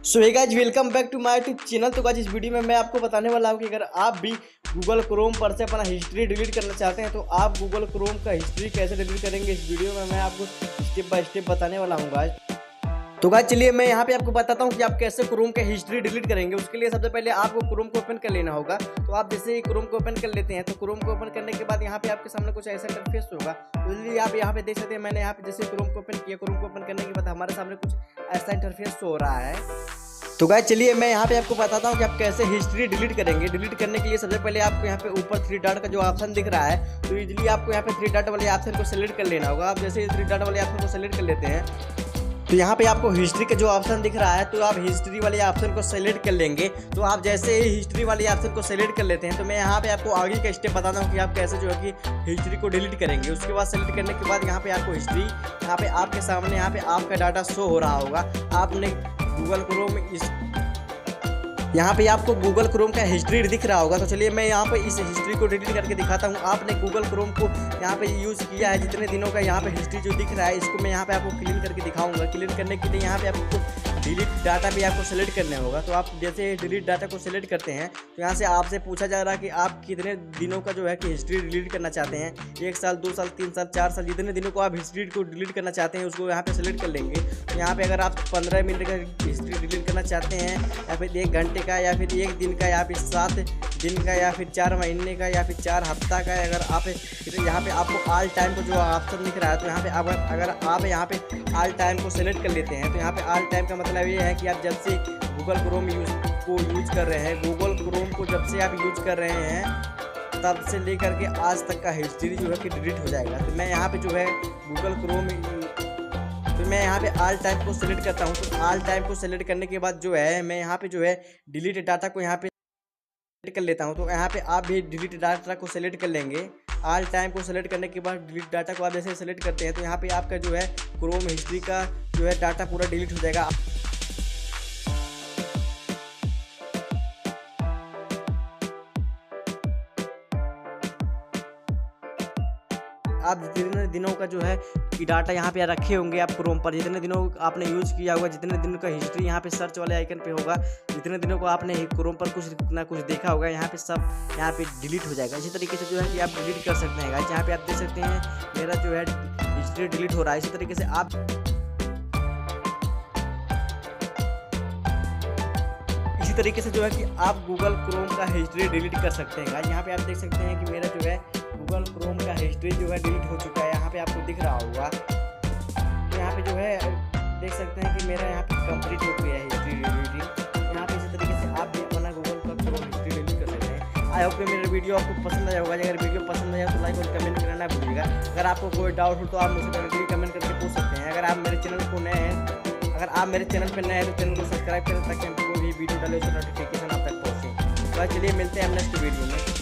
So hey guys, welcome back to my YouTube channel. तो guys, इस video में मैं आपको बताने वाला हूँ कि अगर आप भी गूगल क्रोम पर से अपना हिस्ट्री डिलीट करना चाहते हैं तो आप गूगल क्रोम का हिस्ट्री कैसे डिलीट करेंगे, इस वीडियो में मैं आपको स्टेप बाय स्टेप बताने वाला हूँ गाइस। तो गाइस चलिए मैं यहाँ पे आपको बताता हूँ कि आप कैसे क्रोम का हिस्ट्री डिलीट करेंगे। उसके लिए सबसे पहले आपको क्रोम को ओपन कर लेना होगा। तो आप जैसे ही क्रोम को ओपन कर लेते हैं तो क्रोम को ओपन करने के बाद यहाँ पे आपके सामने कुछ ऐसा इंटरफेस होगा। तो इसलिए आप यहाँ पे देख सकते हैं, मैंने यहाँ पे जैसे क्रोम को ओपन किया, क्रोम को ओपन करने के बाद हमारे सामने कुछ ऐसा इंटरफेस हो रहा है। तो गाइस चलिए मैं यहाँ पे आपको बताता हूँ कि आप कैसे हिस्ट्री डिलीट करेंगे। डिलीट करने के लिए सबसे पहले आपको यहाँ पे ऊपर 3 डॉट का जो ऑप्शन दिख रहा है, तो इजीली आपको यहाँ पे 3 डॉट वाले ऑप्शन को सेलेक्ट कर लेना होगा। आप जैसे 3 डॉट वाले ऑप्शन को सेलेक्ट कर लेते हैं तो यहाँ पे आपको हिस्ट्री का जो ऑप्शन दिख रहा है, तो आप हिस्ट्री वाले ऑप्शन को सेलेक्ट कर लेंगे। तो आप जैसे ही हिस्ट्री वाले ऑप्शन को सेलेक्ट कर लेते हैं तो मैं यहाँ पे आपको आगे का स्टेप बताता हूँ कि आप कैसे जो है कि हिस्ट्री को डिलीट करेंगे। उसके बाद सेलेक्ट करने के बाद यहाँ पे आपको हिस्ट्री, यहाँ पे आपके सामने यहाँ पे आपका डाटा शो हो रहा होगा। आपने गूगल क्रोम यहाँ पे आपको गूगल क्रोम का हिस्ट्री दिख रहा होगा। तो चलिए मैं यहाँ पे इस हिस्ट्री को डिलीट करके दिखाता हूँ। आपने गूगल क्रोम को यहाँ पे यूज़ किया है जितने दिनों का, यहाँ पे हिस्ट्री जो दिख रहा है इसको मैं यहाँ पे आपको क्लीन करके दिखाऊंगा। क्लीन करने के लिए यहाँ पे आपको डिलीट डाटा भी आपको सेलेक्ट करना होगा। तो आप जैसे डिलीट डाटा को सेलेक्ट करते हैं तो यहाँ से आपसे पूछा जा रहा है कि आप कितने दिनों का जो है कि हिस्ट्री डिलीट करना चाहते हैं। 1 साल, 2 साल, 3 साल, 4 साल, जितने दिनों को आप हिस्ट्री को डिलीट करना चाहते हैं उसको यहाँ पे सेलेक्ट कर लेंगे। तो यहाँ पे अगर आप 15 मिनट का हिस्ट्री डिलीट करना चाहते हैं, या फिर 1 घंटे का, या फिर 1 दिन का, या फिर 7 दिन का, या फिर 4 महीने का, या फिर 4 हफ्ता का, अगर आप यहाँ पे आपको ऑल टाइम को जो ऑप्शन दिख रहा है, तो यहाँ पे अगर आप यहाँ पे ऑल टाइम को सेलेक्ट कर लेते हैं तो यहाँ पे ऑल टाइम का मतलब ये है कि आप जब से गूगल क्रोम को यूज कर रहे हैं, गूगल क्रोम को जब से आप यूज कर रहे हैं तब से लेकर के आज तक का हिस्ट्री जो है कि डिलीट हो जाएगा। तो मैं यहाँ पे जो है गूगल क्रोम, तो मैं यहाँ पे ऑल टाइम को सेलेक्ट करता हूँ। तो ऑल टाइम को सेलेक्ट करने के बाद जो है मैं यहाँ पे जो है डिलीट डाटा को यहाँ पे कर लेता हूँ। तो यहाँ पे आप भी डिलीट डाटा को सेलेक्ट कर लेंगे। ऑल टाइम को सेलेक्ट करने के बाद डिलीट डाटा को आप जैसे सेलेक्ट करते हैं तो यहाँ पे आपका जो है क्रोम हिस्ट्री का जो है डाटा पूरा डिलीट हो जाएगा। आप जितने दिनों का जो है कि डाटा यहाँ पे रखे होंगे आप क्रोम पर, जितने दिनों आपने यूज़ किया होगा, जितने दिनों का हिस्ट्री यहाँ पे सर्च वाले आइकन पे होगा, जितने दिनों को आपने क्रोम पर कुछ ना कुछ देखा होगा, यहाँ पे सब यहाँ पे डिलीट हो जाएगा। इसी तरीके से जो है कि आप डिलीट कर सकते हैं गाइस। यहाँ पे आप देख सकते हैं मेरा जो है हिस्ट्री डिलीट हो रहा है। इसी तरीके से जो है कि आप गूगल क्रोम का हिस्ट्री डिलीट कर सकते हैं गाइस। यहाँ पे आप देख सकते हैं कि मेरा जो है गूगल क्रोम का हिस्ट्री जो है डिलीट हो चुका है। यहाँ पे आपको दिख रहा होगा, तो यहाँ पे जो है देख सकते हैं कि मेरा यहाँ पे कंप्लीट हो गया है हिस्ट्री डिलीटिंग। यहाँ पे इसी तरीके से आप भी अपना गूगल का क्रोम हिस्ट्री डिलीट कर सकते हैं। आई होप कि मेरा वीडियो आपको पसंद आया होगा। अगर वीडियो पसंद आया तो लाइक और कमेंट करना ना भूलिएगा। अगर आपको कोई डाउट हो तो आप मुझसे डायरेक्टली कमेंट करके पूछ सकते हैं। अगर आप मेरे चैनल पर नए हैं तो चैनल को सब्सक्राइब करें ताकि हम कोई भी वीडियो डाले उसका नोटिफिकेशन आप तक पहुँचे। तो चलिए मिलते हैं नेक्स्ट वीडियो में।